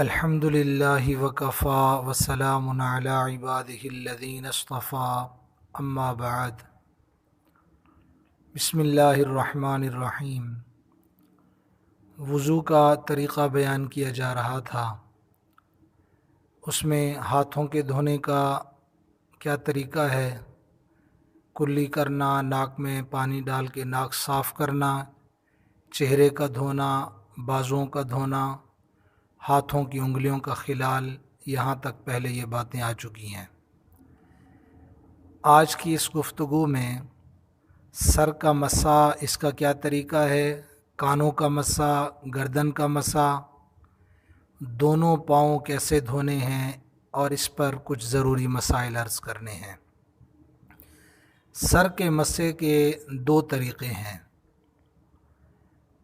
الحمدللہ وکفا وسلام علی عبادہ الذین اصطفیٰ اما بعد بسم اللہ الرحمن الرحیم۔ وضو کا طریقہ بیان کیا جا رہا تھا، اس میں ہاتھوں کے دھونے کا کیا طریقہ ہے، کلی کرنا، ناک میں پانی ڈال کے ناک صاف کرنا، چہرے کا دھونا، بازوؤں کا دھونا، ہاتھوں کی انگلیوں کا خلال، یہاں تک پہلے یہ باتیں آ چکی ہیں۔ آج کی اس گفتگو میں سر کا مسح، اس کا کیا طریقہ ہے، کانوں کا مسح، گردن کا مسح، دونوں پاؤں کیسے دھونے ہیں، اور اس پر کچھ ضروری مسائل عرض کرنے ہیں۔ سر کے مسح کے دو طریقے ہیں۔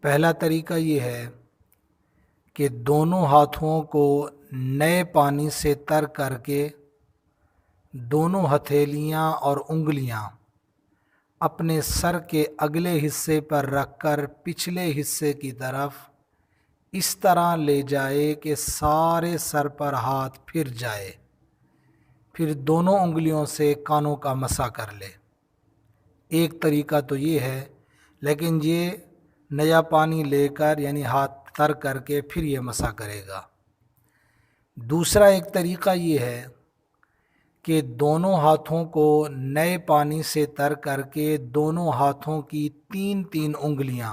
پہلا طریقہ یہ ہے کہ دونوں ہاتھوں کو نئے پانی سے تر کر کے دونوں ہتھیلیاں اور انگلیاں اپنے سر کے اگلے حصے پر رکھ کر پچھلے حصے کی طرف اس طرح لے جائے کہ سارے سر پر ہاتھ پھر جائے، پھر دونوں انگلیوں سے کانوں کا مسح کر لے۔ ایک طریقہ تو یہ ہے، لیکن یہ نیا پانی لے کر یعنی ہاتھ تر کر کے پھر یہ مسح کرے گا۔ دوسرا ایک طریقہ یہ ہے کہ دونوں ہاتھوں کو نئے پانی سے تر کر کے دونوں ہاتھوں کی تین تین انگلیاں،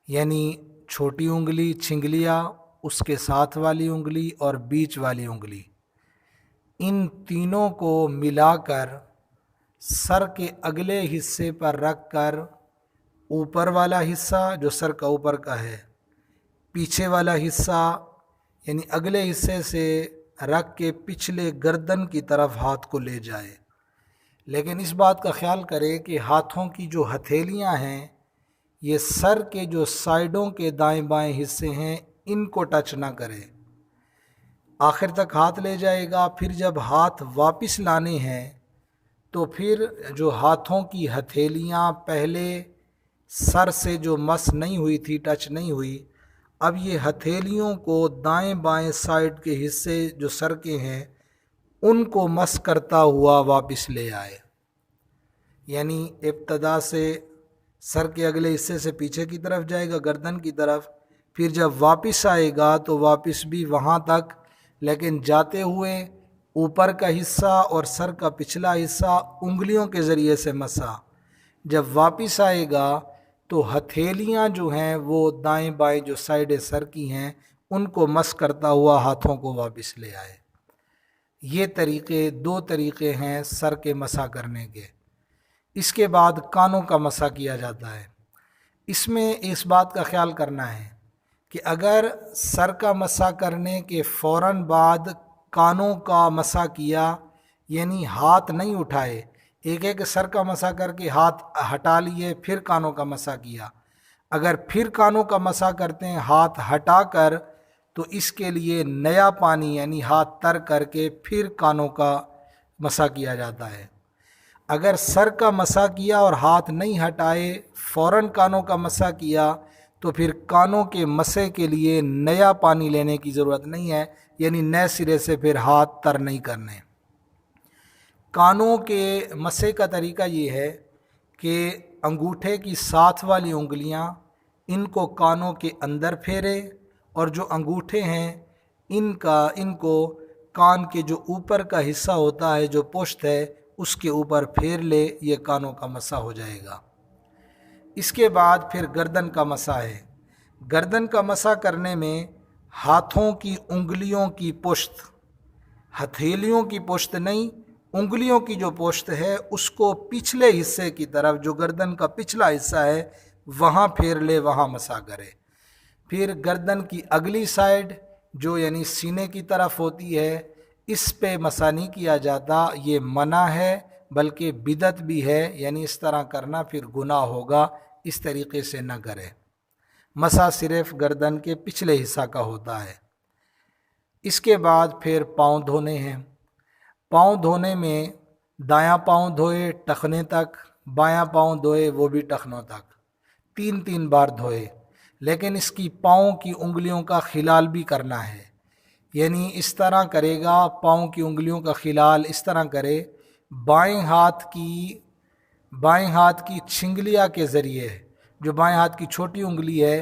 یعنی چھوٹی انگلی چھنگلیا، اس کے ساتھ والی انگلی اور بیچ والی انگلی، ان تینوں کو ملا کر سر کے اگلے حصے پر رکھ کر اوپر والا حصہ جو سر کا اوپر کا ہے، پیچھے والا حصہ یعنی اگلے حصے سے رکھ کے پچھلے گردن کی طرف ہاتھ کو لے جائے۔ لیکن اس بات کا خیال کرے کہ ہاتھوں کی جو ہتھیلیاں ہیں یہ سر کے جو سائیڈوں کے دائیں بائیں حصے ہیں ان کو ٹچ نہ کرے، آخر تک ہاتھ لے جائے گا۔ پھر جب ہاتھ واپس لانے ہیں تو پھر جو ہاتھوں کی ہتھیلیاں پہلے سر سے جو مس نہیں ہوئی تھی، ٹچ نہیں ہوئی، اب یہ ہتھیلیوں کو دائیں بائیں سائیڈ کے حصے جو سر کے ہیں ان کو مس کرتا ہوا واپس لے آئے، یعنی ابتدا سے سر کے اگلے حصے سے پیچھے کی طرف جائے گا، گردن کی طرف، پھر جب واپس آئے گا تو واپس بھی وہاں تک، لیکن جاتے ہوئے اوپر کا حصہ اور سر کا پچھلا حصہ انگلیوں کے ذریعے سے مسا۔ جب واپس آئے گا تو ہتھیلیاں جو ہیں وہ دائیں بائیں جو سائیڈ سر کی ہیں ان کو مس کرتا ہوا ہاتھوں کو واپس لے آئے۔ یہ دو طریقے ہیں سر کے مسح کرنے کے۔ اس کے بعد کانوں کا مسح کیا جاتا ہے۔ اس میں اس بات کا خیال کرنا ہے کہ اگر سر کا مسح کرنے کے فوراً بعد کانوں کا مسح کیا، یعنی ہاتھ نہیں اٹھائے، ایک ایک سر کا مسح کر کے ہاتھ ہٹا لیے پھر کانوں کا مسح کیا، اگر پھر کانوں کا مسح کرتے ہیں ہاتھ ہٹا کر تو اس کے لیے نیا پانی یعنی ہاتھ تر کر کے پھر کانوں کا مسح کیا جاتا ہے۔ اگر سر کا مسح کیا اور ہاتھ نہیں ہٹائے فوراً کانوں کا مسح کیا تو پھر کانوں کے مسح کے لیے نیا پانی لینے کی ضرورت نہیں ہے، یعنی نئے سرے سے پھر ہاتھ تر نہیں کرنے۔ کانوں کے مسح کا طریقہ یہ ہے کہ انگوٹھے کی ساتھ والی انگلیاں ان کو کانوں کے اندر پھیرے، اور جو انگوٹھے ہیں ان کو کان کے جو اوپر کا حصہ ہوتا ہے جو پشت ہے اس کے اوپر پھیر لے، یہ کانوں کا مسح ہو جائے گا۔ اس کے بعد پھر گردن کا مسح ہے۔ گردن کا مسح کرنے میں ہاتھوں کی انگلیوں کی پشت، ہتھیلیوں کی پشت نہیں، انگلیوں کی جو پشت ہے اس کو پچھلے حصے کی طرف جو گردن کا پچھلا حصہ ہے وہاں پھیر لے، وہاں مسح کرے۔ پھر گردن کی اگلی سائیڈ جو یعنی سینے کی طرف ہوتی ہے اس پہ مسح نہیں کیا جاتا، یہ منع ہے بلکہ بدعت بھی ہے، یعنی اس طرح کرنا پھر گناہ ہوگا، اس طریقے سے نہ کرے۔ مسح صرف گردن کے پچھلے حصہ کا ہوتا ہے۔ اس کے بعد پھر پاؤں دھونے ہیں۔ پاؤں دھونے میں دایاں پاؤں دھوئے ٹخنے تک، بایاں پاؤں دھوئے وہ بھی ٹخنوں تک، تین بار دھوئے۔ لیکن اس کی پاؤں کی انگلیوں کا خلال بھی کرنا ہے، یعنی اس طرح کرے گا، پاؤں کی انگلیوں کا خلال اس طرح کرے، بائیں ہاتھ کی چھنگلیا کے ذریعے، جو بائیں ہاتھ کی چھوٹی انگلی ہے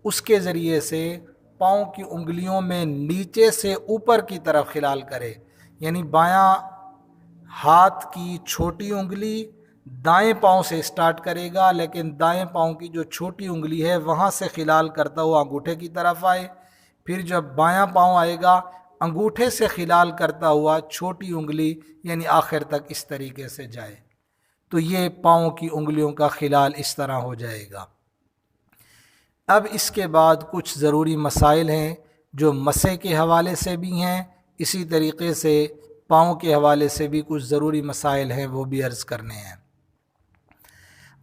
اس کے ذریعے سے پاؤں کی انگلیوں میں نیچے سے اوپر کی طرف خلال کرے، یعنی بایاں ہاتھ کی چھوٹی انگلی دائیں پاؤں سے سٹارٹ کرے گا، لیکن دائیں پاؤں کی جو چھوٹی انگلی ہے وہاں سے خلال کرتا ہوا انگوٹھے کی طرف آئے، پھر جب بایاں پاؤں آئے گا انگوٹھے سے خلال کرتا ہوا چھوٹی انگلی یعنی آخر تک اس طریقے سے جائے، تو یہ پاؤں کی انگلیوں کا خلال اس طرح ہو جائے گا۔ اب اس کے بعد کچھ ضروری مسائل ہیں جو مسح کے حوالے سے بھی ہیں، اسی طریقے سے پاؤں کے حوالے سے بھی کچھ ضروری مسائل ہیں، وہ بھی عرض کرنے ہیں۔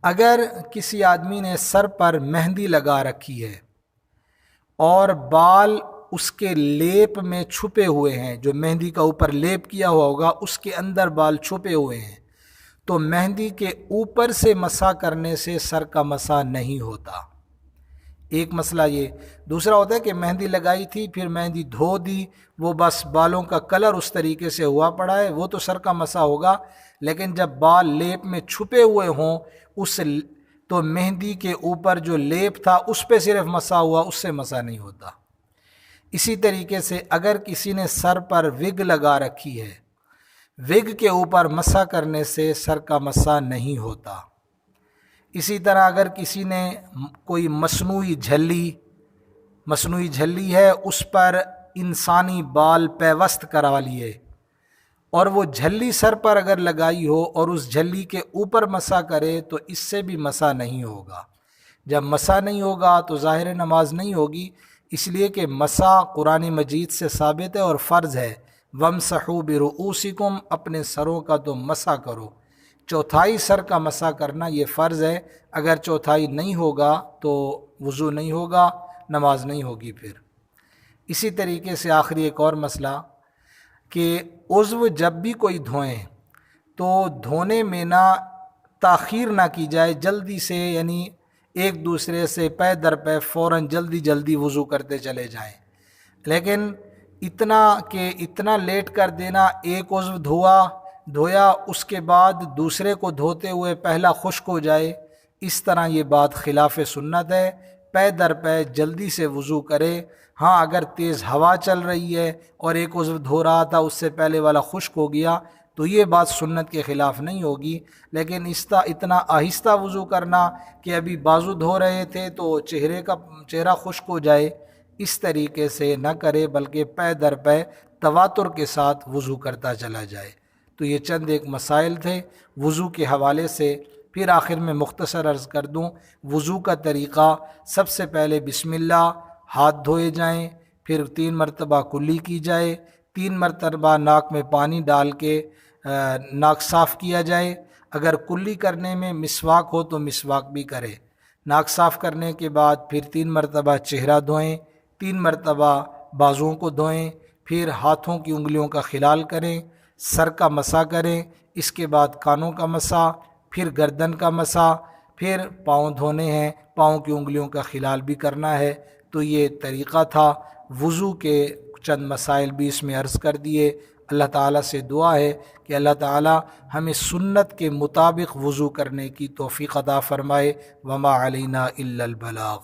اگر کسی آدمی نے سر پر مہندی لگا رکھی ہے اور بال اس کے لیپ میں چھپے ہوئے ہیں، جو مہندی کا اوپر لیپ کیا ہوا ہوگا اس کے اندر بال چھپے ہوئے ہیں، تو مہندی کے اوپر سے مسح کرنے سے سر کا مسح نہیں ہوتا۔ ایک مسئلہ یہ۔ دوسرا ہوتا ہے کہ مہندی لگائی تھی پھر مہندی دھو دی، وہ بس بالوں کا کلر اس طریقے سے ہوا پڑا ہے، وہ تو سر کا مسح ہوگا، لیکن جب بال لیپ میں چھپے ہوئے ہوں تو مہندی کے اوپر جو لیپ تھا اس پہ صرف مسح ہوا، اس سے مسح نہیں ہوتا۔ اسی طریقے سے اگر کسی نے سر پر وگ لگا رکھی ہے، وگ کے اوپر مسح کرنے سے سر کا مسح نہیں ہوتا۔ اسی طرح اگر کسی نے کوئی مصنوعی جھلی ہے اس پر انسانی بال پیوست کرا لیے اور وہ جھلی سر پر اگر لگائی ہو اور اس جھلی کے اوپر مسح کرے تو اس سے بھی مسح نہیں ہوگا۔ جب مسح نہیں ہوگا تو ظاہر نماز نہیں ہوگی، اس لیے کہ مسح قرآن مجید سے ثابت ہے اور فرض ہے، وَامْسَحُوا بِرُؤُوسِكُمْ، اپنے سروں کا تو مسح کرو۔ چوتھائی سر کا مسح کرنا یہ فرض ہے، اگر چوتھائی نہیں ہوگا تو وضو نہیں ہوگا، نماز نہیں ہوگی پھر۔ اسی طریقے سے آخری ایک اور مسئلہ کہ عضو جب بھی کوئی دھوئیں تو دھونے میں نہ تاخیر نہ کی جائے، جلدی سے، یعنی ایک دوسرے سے پے در پے فوراً جلدی وضو کرتے چلے جائیں، لیکن اتنا لیٹ کر دینا، ایک عضو دھویا اس کے بعد دوسرے کو دھوتے ہوئے پہلا خشک ہو جائے، اس طرح یہ بات خلاف سنت ہے۔ پے در پے جلدی سے وضو کرے۔ ہاں اگر تیز ہوا چل رہی ہے اور ایک عضو دھو رہا تھا اس سے پہلے والا خشک ہو گیا تو یہ بات سنت کے خلاف نہیں ہوگی، لیکن اتنا آہستہ وضو کرنا کہ ابھی بازو دھو رہے تھے تو چہرہ خشک ہو جائے، اس طریقے سے نہ کرے، بلکہ پے در پے تواتر کے ساتھ وضو کرتا چلا جائے۔ تو یہ چند ایک مسائل تھے وضو کے حوالے سے۔ پھر آخر میں مختصر عرض کر دوں، وضو کا طریقہ: سب سے پہلے بسم اللہ، ہاتھ دھوئے جائیں، پھر 3 مرتبہ کلی کی جائے، 3 مرتبہ ناک میں پانی ڈال کے ناک صاف کیا جائے۔ اگر کلی کرنے میں مسواک ہو تو مسواک بھی کرے۔ ناک صاف کرنے کے بعد پھر 3 مرتبہ چہرہ دھوئیں، 3 مرتبہ بازوؤں کو دھوئیں، پھر ہاتھوں کی انگلیوں کا خلال کریں، سر کا مسح کریں، اس کے بعد کانوں کا مسح، پھر گردن کا مسح، پھر پاؤں دھونے ہیں، پاؤں کی انگلیوں کا خلال بھی کرنا ہے۔ تو یہ طریقہ تھا وضو کے، چند مسائل بھی اس میں عرض کر دیے۔ اللہ تعالیٰ سے دعا ہے کہ اللہ تعالیٰ ہمیں سنت کے مطابق وضو کرنے کی توفیق عطا فرمائے۔ وما علینا الا البلاغ۔